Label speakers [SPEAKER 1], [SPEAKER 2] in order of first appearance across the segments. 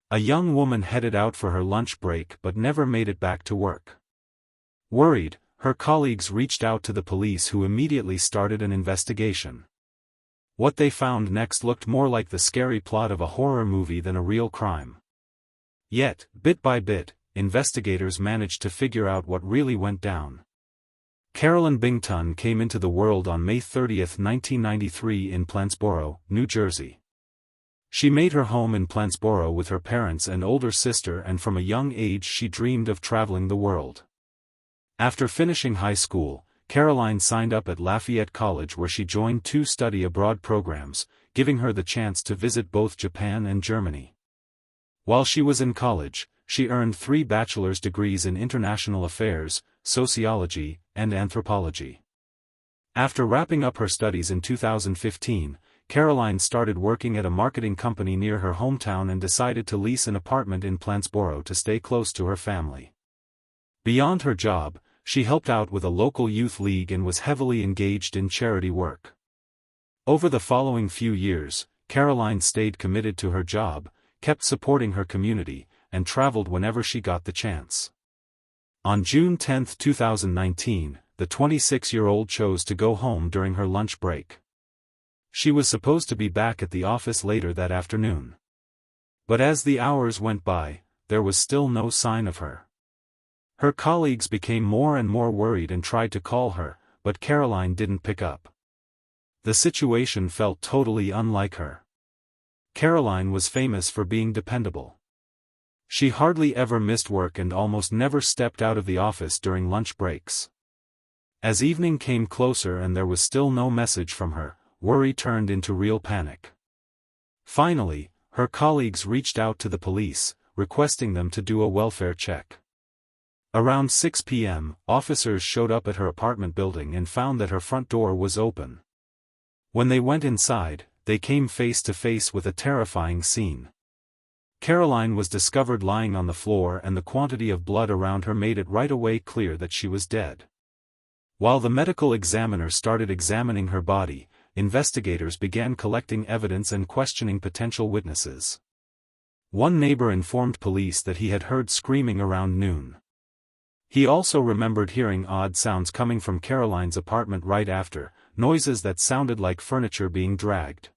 [SPEAKER 1] A young woman headed out for her lunch break but never made it back to work. Worried, her colleagues reached out to the police, who immediately started an investigation. What they found next looked more like the scary plot of a horror movie than a real crime. Yet, bit by bit, investigators managed to figure out what really went down. Carolyn Bington came into the world on May 30, 1993 in Plantsboro, New Jersey. She made her home in Plantsboro with her parents and older sister, and from a young age she dreamed of traveling the world. After finishing high school, Caroline signed up at Lafayette College, where she joined 2 study abroad programs, giving her the chance to visit both Japan and Germany. While she was in college, she earned 3 bachelor's degrees in international affairs, sociology, and anthropology. After wrapping up her studies in 2015, Caroline started working at a marketing company near her hometown and decided to lease an apartment in Plantsboro to stay close to her family. Beyond her job, she helped out with a local youth league and was heavily engaged in charity work. Over the following few years, Caroline stayed committed to her job, kept supporting her community, and traveled whenever she got the chance. On June 10, 2019, the 26-year-old chose to go home during her lunch break. She was supposed to be back at the office later that afternoon. But as the hours went by, there was still no sign of her. Her colleagues became more and more worried and tried to call her, but Caroline didn't pick up. The situation felt totally unlike her. Caroline was famous for being dependable. She hardly ever missed work and almost never stepped out of the office during lunch breaks. As evening came closer and there was still no message from her, worry turned into real panic. Finally, her colleagues reached out to the police, requesting them to do a welfare check. Around 6 p.m., officers showed up at her apartment building and found that her front door was open. When they went inside, they came face to face with a terrifying scene. Caroline was discovered lying on the floor, and the quantity of blood around her made it right away clear that she was dead. While the medical examiner started examining her body, investigators began collecting evidence and questioning potential witnesses. One neighbor informed police that he had heard screaming around noon. He also remembered hearing odd sounds coming from Caroline's apartment right after, noises that sounded like furniture being dragged.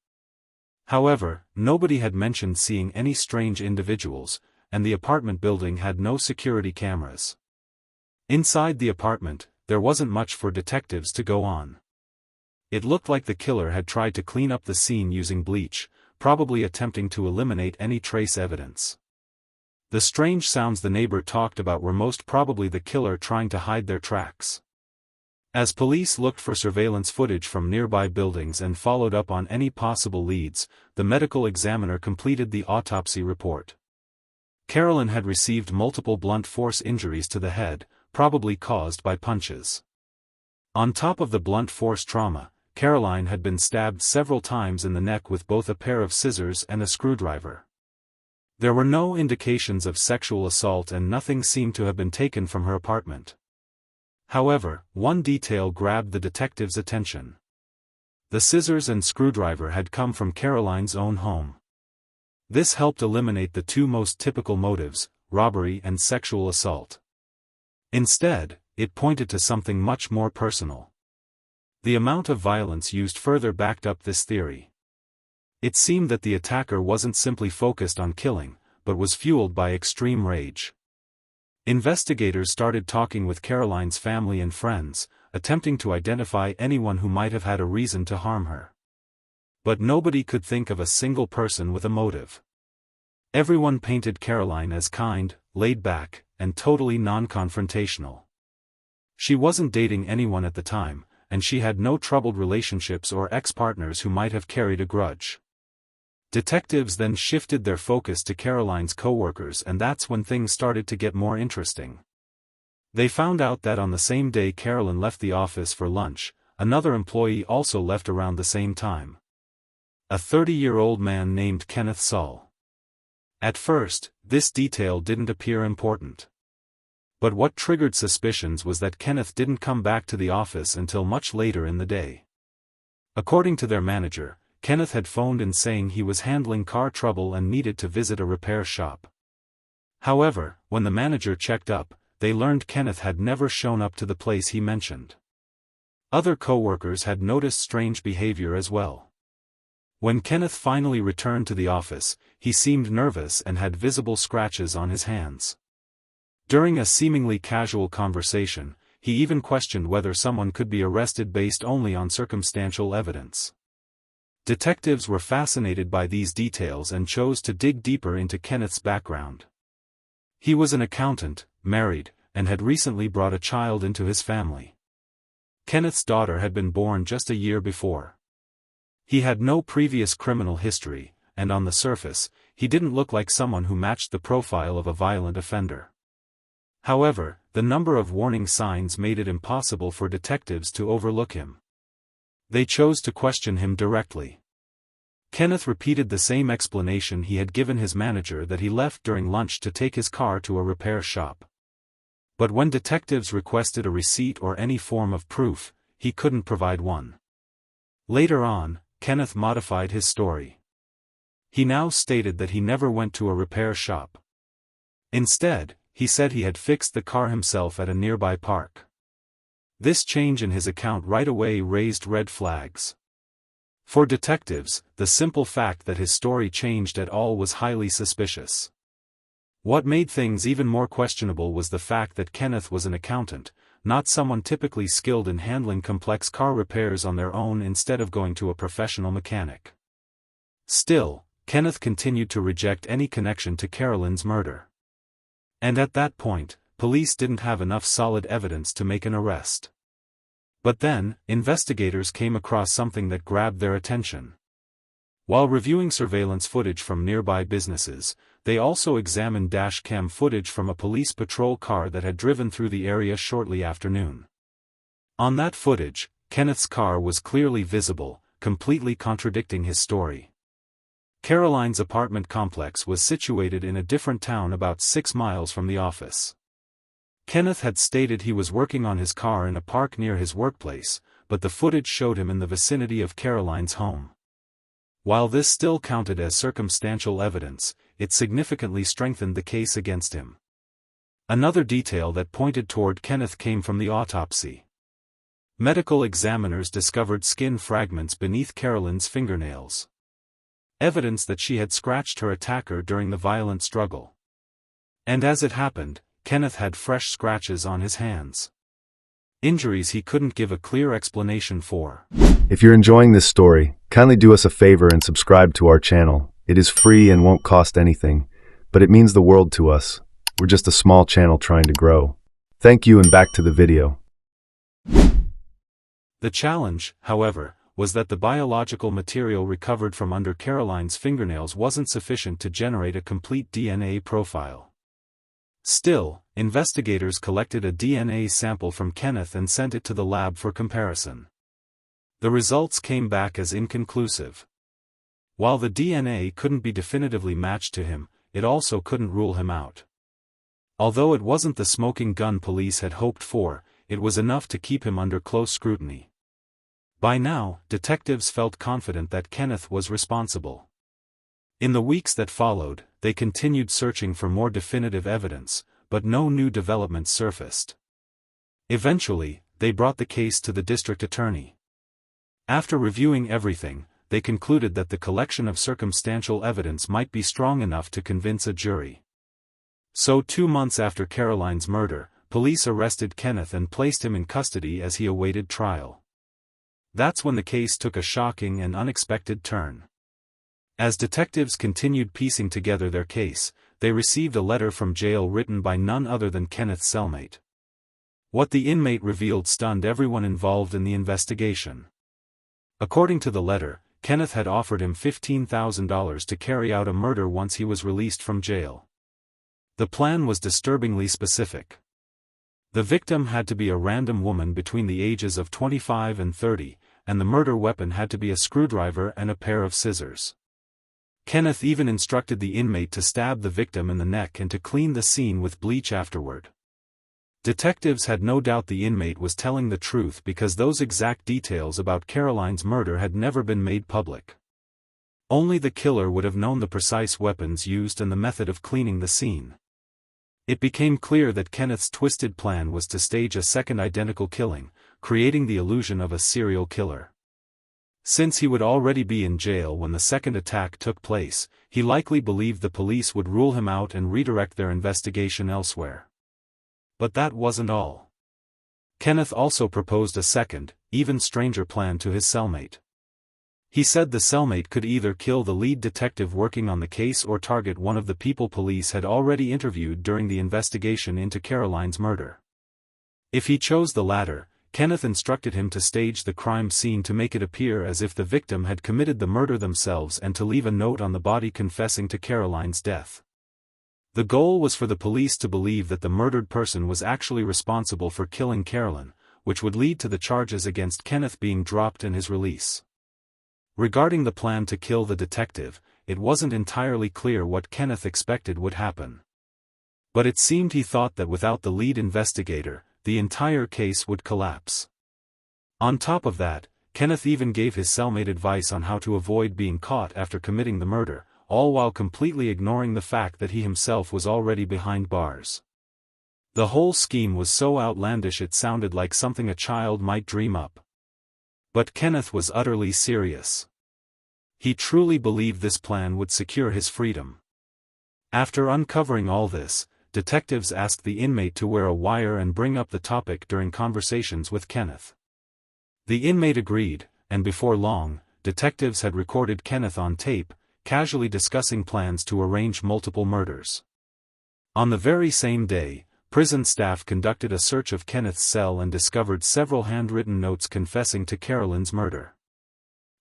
[SPEAKER 1] However, nobody had mentioned seeing any strange individuals, and the apartment building had no security cameras. Inside the apartment, there wasn't much for detectives to go on. It looked like the killer had tried to clean up the scene using bleach, probably attempting to eliminate any trace evidence. The strange sounds the neighbor talked about were most probably the killer trying to hide their tracks. As police looked for surveillance footage from nearby buildings and followed up on any possible leads, the medical examiner completed the autopsy report. Carolyn had received multiple blunt force injuries to the head, probably caused by punches. On top of the blunt force trauma, Caroline had been stabbed several times in the neck with both a pair of scissors and a screwdriver. There were no indications of sexual assault and nothing seemed to have been taken from her apartment. However, one detail grabbed the detectives' attention. The scissors and screwdriver had come from Caroline's own home. This helped eliminate the 2 most typical motives, robbery and sexual assault. Instead, it pointed to something much more personal. The amount of violence used further backed up this theory. It seemed that the attacker wasn't simply focused on killing, but was fueled by extreme rage. Investigators started talking with Caroline's family and friends, attempting to identify anyone who might have had a reason to harm her. But nobody could think of a single person with a motive. Everyone painted Caroline as kind, laid back, and totally non-confrontational. She wasn't dating anyone at the time, and she had no troubled relationships or ex-partners who might have carried a grudge. Detectives then shifted their focus to Caroline's co-workers, and that's when things started to get more interesting. They found out that on the same day Carolyn left the office for lunch, another employee also left around the same time. A 30-year-old man named Kenneth Saul. At first, this detail didn't appear important. But what triggered suspicions was that Kenneth didn't come back to the office until much later in the day. According to their manager, Kenneth had phoned in saying he was handling car trouble and needed to visit a repair shop. However, when the manager checked up, they learned Kenneth had never shown up to the place he mentioned. Other co-workers had noticed strange behavior as well. When Kenneth finally returned to the office, he seemed nervous and had visible scratches on his hands. During a seemingly casual conversation, he even questioned whether someone could be arrested based only on circumstantial evidence. Detectives were fascinated by these details and chose to dig deeper into Kenneth's background. He was an accountant, married, and had recently brought a child into his family. Kenneth's daughter had been born just a year before. He had no previous criminal history, and on the surface, he didn't look like someone who matched the profile of a violent offender. However, the number of warning signs made it impossible for detectives to overlook him. They chose to question him directly. Kenneth repeated the same explanation he had given his manager, that he left during lunch to take his car to a repair shop. But when detectives requested a receipt or any form of proof, he couldn't provide one. Later on, Kenneth modified his story. He now stated that he never went to a repair shop. Instead, he said he had fixed the car himself at a nearby park. This change in his account right away raised red flags. For detectives, the simple fact that his story changed at all was highly suspicious. What made things even more questionable was the fact that Kenneth was an accountant, not someone typically skilled in handling complex car repairs on their own instead of going to a professional mechanic. Still, Kenneth continued to reject any connection to Carolyn's murder. And at that point, police didn't have enough solid evidence to make an arrest. But then, investigators came across something that grabbed their attention. While reviewing surveillance footage from nearby businesses, they also examined dash-cam footage from a police patrol car that had driven through the area shortly after noon. On that footage, Kenneth's car was clearly visible, completely contradicting his story. Caroline's apartment complex was situated in a different town about 6 miles from the office. Kenneth had stated he was working on his car in a park near his workplace, but the footage showed him in the vicinity of Caroline's home. While this still counted as circumstantial evidence, it significantly strengthened the case against him. Another detail that pointed toward Kenneth came from the autopsy. Medical examiners discovered skin fragments beneath Caroline's fingernails. Evidence that she had scratched her attacker during the violent struggle. And as it happened, Kenneth had fresh scratches on his hands. Injuries he couldn't give a clear explanation for.
[SPEAKER 2] If you're enjoying this story, kindly do us a favor and subscribe to our channel. It is free and won't cost anything, but it means the world to us. We're just a small channel trying to grow. Thank you, and back to the video.
[SPEAKER 1] The challenge, however, was that the biological material recovered from under Caroline's fingernails wasn't sufficient to generate a complete DNA profile. Still, investigators collected a DNA sample from Kenneth and sent it to the lab for comparison. The results came back as inconclusive. While the DNA couldn't be definitively matched to him, it also couldn't rule him out. Although it wasn't the smoking gun police had hoped for, it was enough to keep him under close scrutiny. By now, detectives felt confident that Kenneth was responsible. In the weeks that followed, they continued searching for more definitive evidence, but no new developments surfaced. Eventually, they brought the case to the district attorney. After reviewing everything, they concluded that the collection of circumstantial evidence might be strong enough to convince a jury. So 2 months after Caroline's murder, police arrested Kenneth and placed him in custody as he awaited trial. That's when the case took a shocking and unexpected turn. As detectives continued piecing together their case, they received a letter from jail written by none other than Kenneth's cellmate. What the inmate revealed stunned everyone involved in the investigation. According to the letter, Kenneth had offered him $15,000 to carry out a murder once he was released from jail. The plan was disturbingly specific. The victim had to be a random woman between the ages of 25 and 30, and the murder weapon had to be a screwdriver and a pair of scissors. Kenneth even instructed the inmate to stab the victim in the neck and to clean the scene with bleach afterward. Detectives had no doubt the inmate was telling the truth because those exact details about Caroline's murder had never been made public. Only the killer would have known the precise weapons used and the method of cleaning the scene. It became clear that Kenneth's twisted plan was to stage a second identical killing, creating the illusion of a serial killer. Since he would already be in jail when the second attack took place, he likely believed the police would rule him out and redirect their investigation elsewhere. But that wasn't all. Kenneth also proposed a second, even stranger plan to his cellmate. He said the cellmate could either kill the lead detective working on the case or target one of the people police had already interviewed during the investigation into Caroline's murder. If he chose the latter, Kenneth instructed him to stage the crime scene to make it appear as if the victim had committed the murder themselves and to leave a note on the body confessing to Caroline's death. The goal was for the police to believe that the murdered person was actually responsible for killing Caroline, which would lead to the charges against Kenneth being dropped and his release. Regarding the plan to kill the detective, it wasn't entirely clear what Kenneth expected would happen. But it seemed he thought that without the lead investigator, the entire case would collapse. On top of that, Kenneth even gave his cellmate advice on how to avoid being caught after committing the murder, all while completely ignoring the fact that he himself was already behind bars. The whole scheme was so outlandish it sounded like something a child might dream up. But Kenneth was utterly serious. He truly believed this plan would secure his freedom. After uncovering all this, detectives asked the inmate to wear a wire and bring up the topic during conversations with Kenneth. The inmate agreed, and before long, detectives had recorded Kenneth on tape, casually discussing plans to arrange multiple murders. On the very same day, prison staff conducted a search of Kenneth's cell and discovered several handwritten notes confessing to Caroline's murder.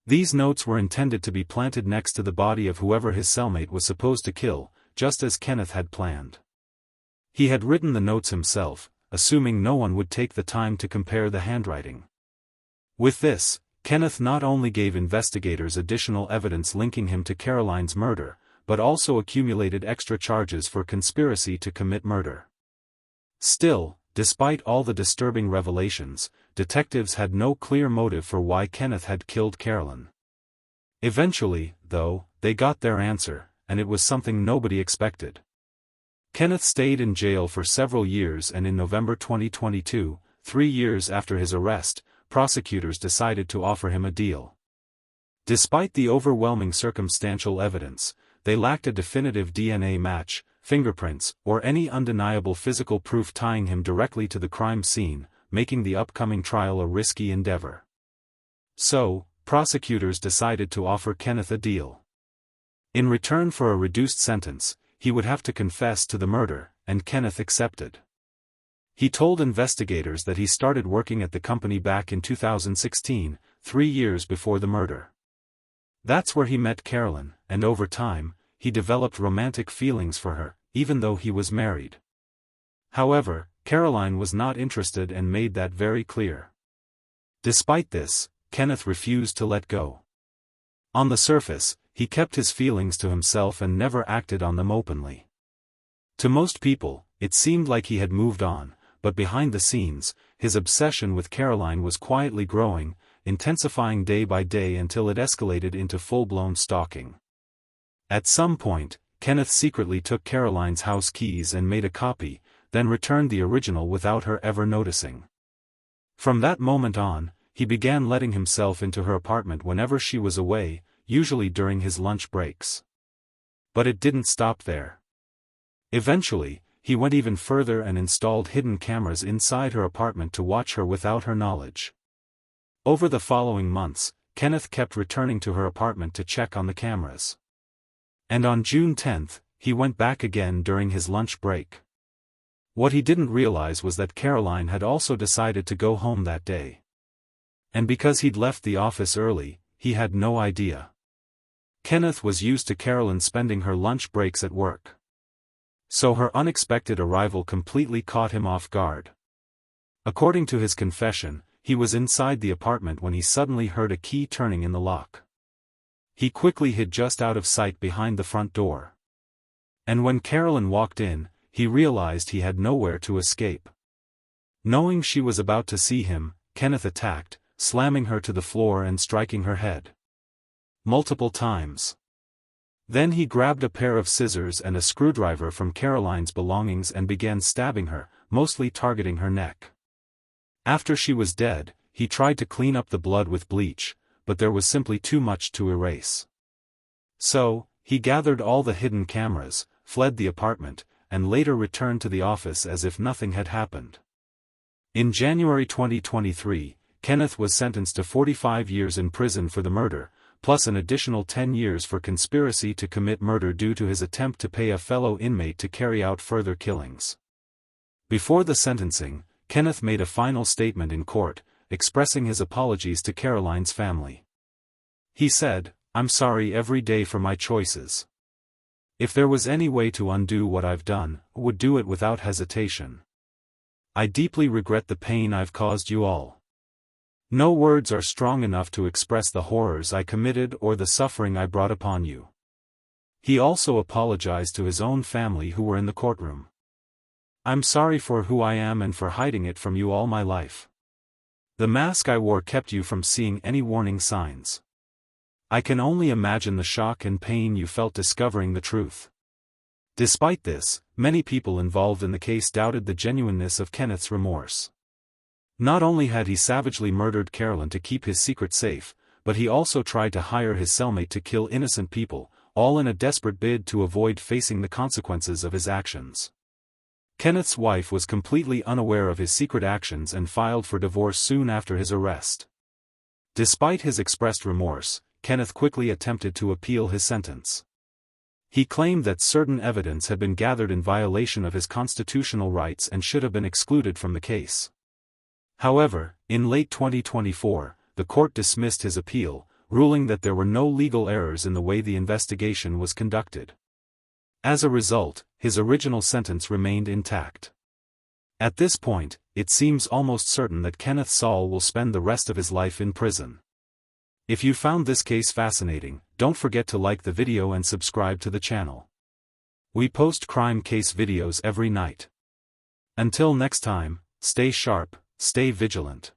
[SPEAKER 1] These notes were intended to be planted next to the body of whoever his cellmate was supposed to kill, just as Kenneth had planned. He had written the notes himself, assuming no one would take the time to compare the handwriting. With this, Kenneth not only gave investigators additional evidence linking him to Caroline's murder, but also accumulated extra charges for conspiracy to commit murder. Still, despite all the disturbing revelations, detectives had no clear motive for why Kenneth had killed Caroline. Eventually, though, they got their answer, and it was something nobody expected. Kenneth stayed in jail for several years, and in November 2022, 3 years after his arrest, prosecutors decided to offer him a deal. Despite the overwhelming circumstantial evidence, they lacked a definitive DNA match, fingerprints, or any undeniable physical proof tying him directly to the crime scene, making the upcoming trial a risky endeavor. So, prosecutors decided to offer Kenneth a deal. In return for a reduced sentence, he would have to confess to the murder, and Kenneth accepted. He told investigators that he started working at the company back in 2016, 3 years before the murder. That's where he met Caroline, and over time, he developed romantic feelings for her, even though he was married. However, Caroline was not interested and made that very clear. Despite this, Kenneth refused to let go. On the surface, he kept his feelings to himself and never acted on them openly. To most people, it seemed like he had moved on, but behind the scenes, his obsession with Caroline was quietly growing, intensifying day by day until it escalated into full-blown stalking. At some point, Kenneth secretly took Caroline's house keys and made a copy, then returned the original without her ever noticing. From that moment on, he began letting himself into her apartment whenever she was away, usually during his lunch breaks. But it didn't stop there. Eventually, he went even further and installed hidden cameras inside her apartment to watch her without her knowledge. Over the following months, Kenneth kept returning to her apartment to check on the cameras. And on June 10, he went back again during his lunch break. What he didn't realize was that Caroline had also decided to go home that day. And because he'd left the office early, he had no idea. Kenneth was used to Caroline spending her lunch breaks at work. So her unexpected arrival completely caught him off guard. According to his confession, he was inside the apartment when he suddenly heard a key turning in the lock. He quickly hid just out of sight behind the front door. And when Caroline walked in, he realized he had nowhere to escape. Knowing she was about to see him, Kenneth attacked, slamming her to the floor and striking her head. multiple times. Then he grabbed a pair of scissors and a screwdriver from Caroline's belongings and began stabbing her, mostly targeting her neck. After she was dead, he tried to clean up the blood with bleach, but there was simply too much to erase. So, he gathered all the hidden cameras, fled the apartment, and later returned to the office as if nothing had happened. In January 2023, Kenneth was sentenced to 45 years in prison for the murder, plus an additional 10 years for conspiracy to commit murder due to his attempt to pay a fellow inmate to carry out further killings. Before the sentencing, Kenneth made a final statement in court, expressing his apologies to Caroline's family. He said, "I'm sorry every day for my choices. If there was any way to undo what I've done, I would do it without hesitation. I deeply regret the pain I've caused you all. No words are strong enough to express the horrors I committed or the suffering I brought upon you." He also apologized to his own family who were in the courtroom. "I'm sorry for who I am and for hiding it from you all my life. The mask I wore kept you from seeing any warning signs. I can only imagine the shock and pain you felt discovering the truth." Despite this, many people involved in the case doubted the genuineness of Kenneth's remorse. Not only had he savagely murdered Carolyn to keep his secret safe, but he also tried to hire his cellmate to kill innocent people, all in a desperate bid to avoid facing the consequences of his actions. Kenneth's wife was completely unaware of his secret actions and filed for divorce soon after his arrest. Despite his expressed remorse, Kenneth quickly attempted to appeal his sentence. He claimed that certain evidence had been gathered in violation of his constitutional rights and should have been excluded from the case. However, in late 2024, the court dismissed his appeal, ruling that there were no legal errors in the way the investigation was conducted. As a result, his original sentence remained intact. At this point, it seems almost certain that Kenneth Saul will spend the rest of his life in prison. If you found this case fascinating, don't forget to like the video and subscribe to the channel. We post crime case videos every night. Until next time, stay sharp, stay vigilant.